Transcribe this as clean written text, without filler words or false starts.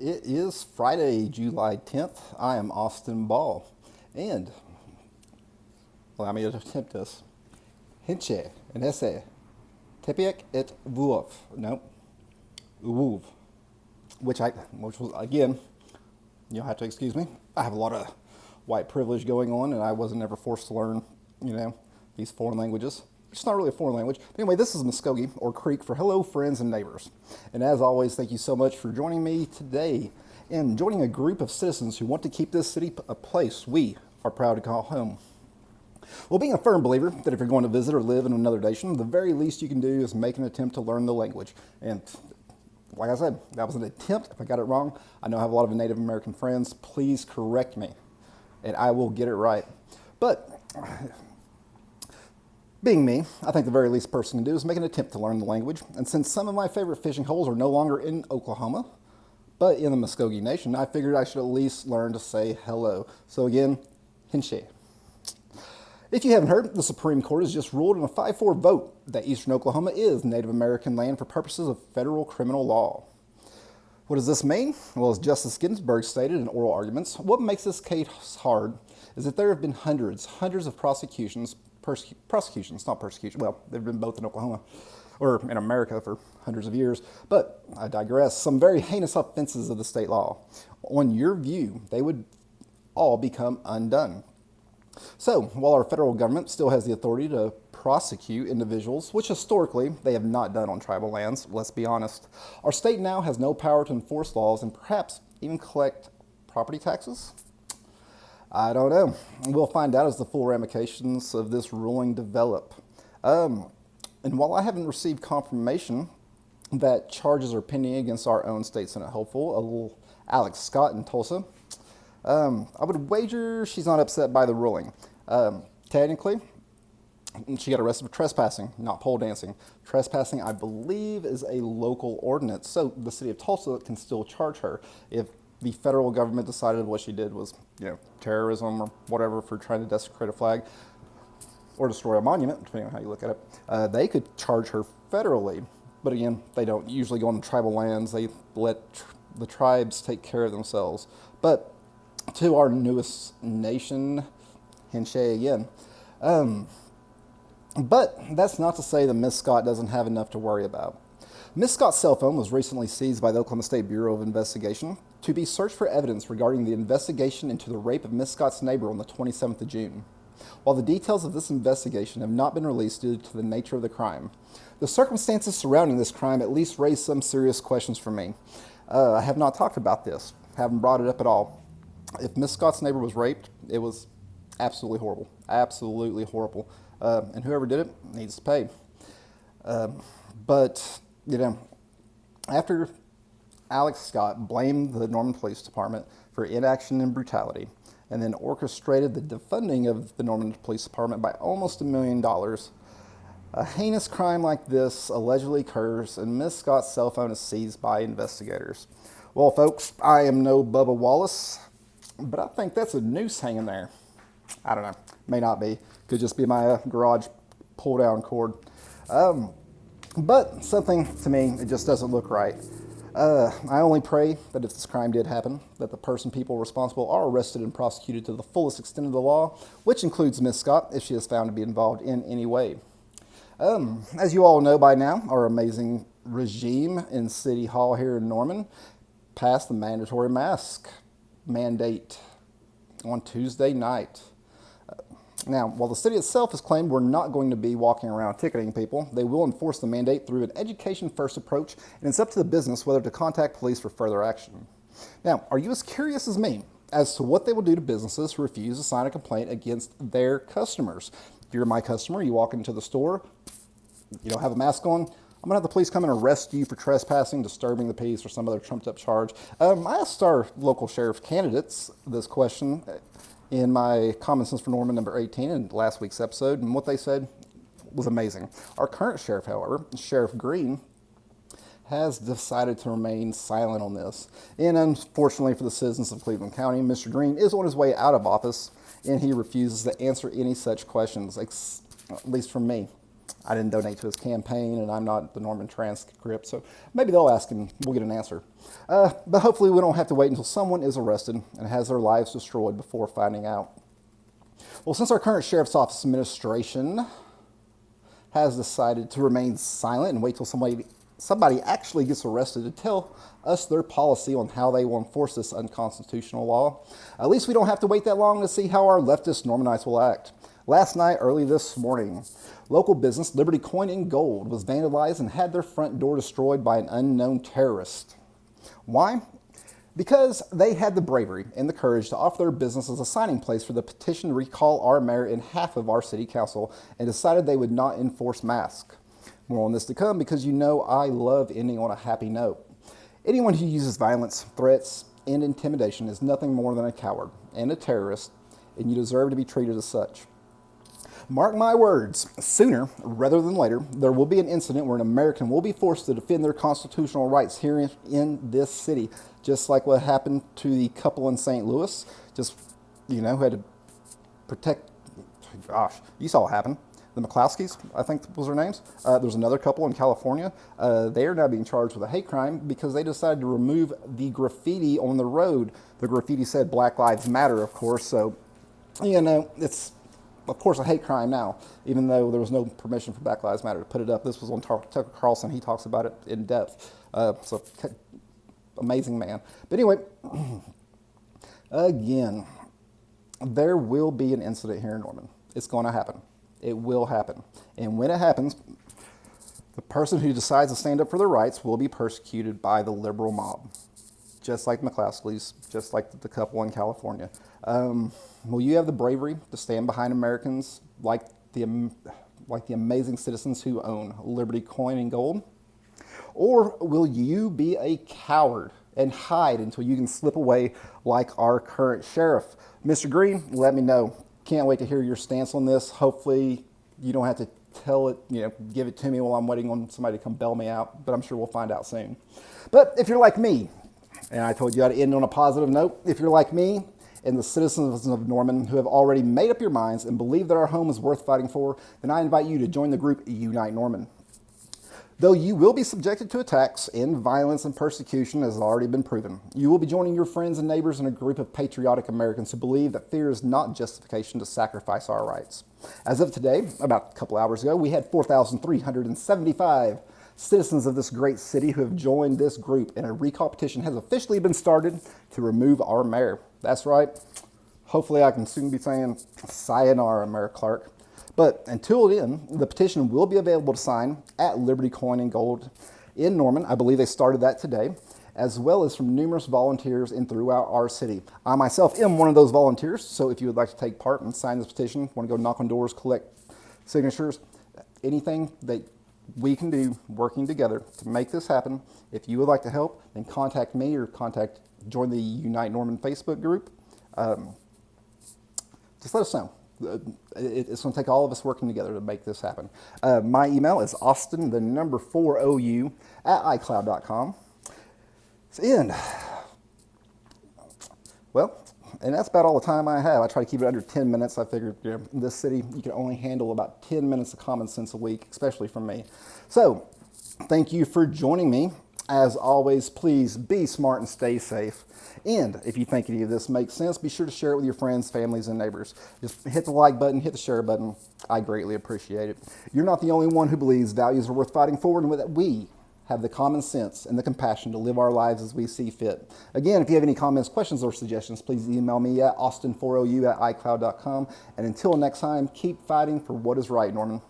It is Friday, July 10th. I am Austin Ball. And allow me to attempt this. Hinche and esse. Tepiek et vuov. No, uvuv. Which was, again, you'll have to excuse me. I have a lot of white privilege going on, and I wasn't ever forced to learn, these foreign languages. It's not really a foreign language. But anyway, this is Muskogee, or Creek, for hello, friends and neighbors. And as always, thank you so much for joining me today and joining a group of citizens who want to keep this city a place we are proud to call home. Well, being a firm believer that if you're going to visit or live in another nation, the very least you can do is make an attempt to learn the language. And like I said, that was an attempt. If I got it wrong, I know I have a lot of Native American friends. Please correct me, and I will get it right. But being me, I think the very least person can do is make an attempt to learn the language. And since some of my favorite fishing holes are no longer in Oklahoma, but in the Muskogee Nation, I figured I should at least learn to say hello. So again, Hinshe. If you haven't heard, the Supreme Court has just ruled in a 5-4 vote that eastern Oklahoma is Native American land for purposes of federal criminal law. What does this mean? Well, as Justice Ginsburg stated in oral arguments, what makes this case hard is that there have been hundreds of prosecutions, not persecution, well, they've been both in Oklahoma, or in America for hundreds of years, but I digress, some very heinous offenses of the state law. On your view, they would all become undone. So, while our federal government still has the authority to prosecute individuals, which historically they have not done on tribal lands, let's be honest, our state now has no power to enforce laws and perhaps even collect property taxes? I don't know. We'll find out as the full ramifications of this ruling develop. And while I haven't received confirmation that charges are pending against our own state Senate hopeful, a little Alex Scott in Tulsa, I would wager she's not upset by the ruling. Technically, she got arrested for trespassing, not pole dancing. Trespassing, I believe, is a local ordinance, so the city of Tulsa can still charge her if the federal government decided what she did was, terrorism or whatever for trying to desecrate a flag or destroy a monument, depending on how you look at it. They could charge her federally, but again, they don't usually go on tribal lands. They let the tribes take care of themselves. But to our newest nation, Hinshe again. But that's not to say that Miss Scott doesn't have enough to worry about. Miss Scott's cell phone was recently seized by the Oklahoma State Bureau of Investigation to be searched for evidence regarding the investigation into the rape of Miss Scott's neighbor on the 27th of June. While the details of this investigation have not been released due to the nature of the crime, the circumstances surrounding this crime at least raise some serious questions for me. I have not talked about this, haven't brought it up at all. If Miss Scott's neighbor was raped, it was absolutely horrible. Absolutely horrible. And whoever did it needs to pay. But, after Alex Scott blamed the Norman Police Department for inaction and brutality, and then orchestrated the defunding of the Norman Police Department by almost $1 million, a heinous crime like this allegedly occurs, and Miss Scott's cell phone is seized by investigators. Well, folks, I am no Bubba Wallace, but I think that's a noose hanging there. I don't know. May not be. Could just be my garage pull-down cord. But something to me, it just doesn't look right. I only pray that if this crime did happen, that the people responsible are arrested and prosecuted to the fullest extent of the law, which includes Miss Scott if she is found to be involved in any way. As you all know by now, our amazing regime in City Hall here in Norman passed the mandatory mask mandate on Tuesday night. Now, while the city itself has claimed we're not going to be walking around ticketing people, they will enforce the mandate through an education-first approach, and it's up to the business whether to contact police for further action. Now, are you as curious as me as to what they will do to businesses who refuse to sign a complaint against their customers? If you're my customer, you walk into the store, you don't have a mask on, I'm going to have the police come and arrest you for trespassing, disturbing the peace, or some other trumped-up charge. I asked our local sheriff candidates this question in my Common Sense for Norman number 18 in last week's episode, and what they said was amazing. Our current sheriff, however, Sheriff Green, has decided to remain silent on this. And unfortunately for the citizens of Cleveland County, Mr. Green is on his way out of office, and he refuses to answer any such questions, at least from me. I didn't donate to his campaign, and I'm not the Norman transcript, so maybe they'll ask him. We'll get an answer. But hopefully we don't have to wait until someone is arrested and has their lives destroyed before finding out. Well, since our current Sheriff's Office administration has decided to remain silent and wait till somebody actually gets arrested to tell us their policy on how they will enforce this unconstitutional law, at least we don't have to wait that long to see how our leftist Normanites will act. Last night, early this morning, local business Liberty Coin and Gold was vandalized and had their front door destroyed by an unknown terrorist. Why? Because they had the bravery and the courage to offer their business as a signing place for the petition to recall our mayor and half of our city council, and decided they would not enforce masks. More on this to come, because you know I love ending on a happy note. Anyone who uses violence, threats, and intimidation is nothing more than a coward and a terrorist, and you deserve to be treated as such. Mark my words, sooner rather than later, there will be an incident where an American will be forced to defend their constitutional rights here in this city, just like what happened to the couple in St. Louis, who had to protect, you saw what happened. The McCloskeys, I think was their names. There's another couple in California. They are now being charged with a hate crime because they decided to remove the graffiti on the road. The graffiti said Black Lives Matter, of course, so, it's of course a hate crime now, even though there was no permission for Black Lives Matter to put it up. This was on Tucker Carlson. He talks about it in depth. So amazing man. But anyway, again, there will be an incident here in Norman. It's going to happen. It will happen. And when it happens, the person who decides to stand up for their rights will be persecuted by the liberal mob, just like McCloskeys, just like the couple in California. Will you have the bravery to stand behind Americans like the amazing citizens who own Liberty Coin and Gold? Or will you be a coward and hide until you can slip away like our current sheriff? Mr. Green, let me know. Can't wait to hear your stance on this. Hopefully you don't have to give it to me while I'm waiting on somebody to come bail me out, but I'm sure we'll find out soon. But if you're like me, and I told you how to end on a positive note, if you're like me and the citizens of Norman who have already made up your minds and believe that our home is worth fighting for, then I invite you to join the group Unite Norman. Though you will be subjected to attacks and violence and persecution, as has already been proven, you will be joining your friends and neighbors in a group of patriotic Americans who believe that fear is not justification to sacrifice our rights. As of today, about a couple hours ago, we had 4,375 citizens of this great city who have joined this group, and a recall petition has officially been started to remove our mayor. That's right. Hopefully I can soon be saying sayonara, Mayor Clark. But until then, the petition will be available to sign at Liberty Coin and Gold in Norman. I believe they started that today, as well as from numerous volunteers in throughout our city. I myself am one of those volunteers, so if you would like to take part and sign this petition, want to go knock on doors, collect signatures, anything that we can do working together to make this happen, if you would like to help, then contact me or join the Unite Norman Facebook group. Just let us know. It's going to take all of us working together to make this happen. My email is austin4ou at icloud.com. And that's about all the time I have. I try to keep it under 10 minutes. I figured in this city, you can only handle about 10 minutes of common sense a week, especially from me. So thank you for joining me. As always, please be smart and stay safe. And if you think any of this makes sense, be sure to share it with your friends, families, and neighbors. Just hit the like button, hit the share button. I greatly appreciate it. You're not the only one who believes values are worth fighting for, and that we have the common sense and the compassion to live our lives as we see fit. Again, if you have any comments, questions, or suggestions, please email me at austin4ou at icloud.com. And until next time, keep fighting for what is right, Norman.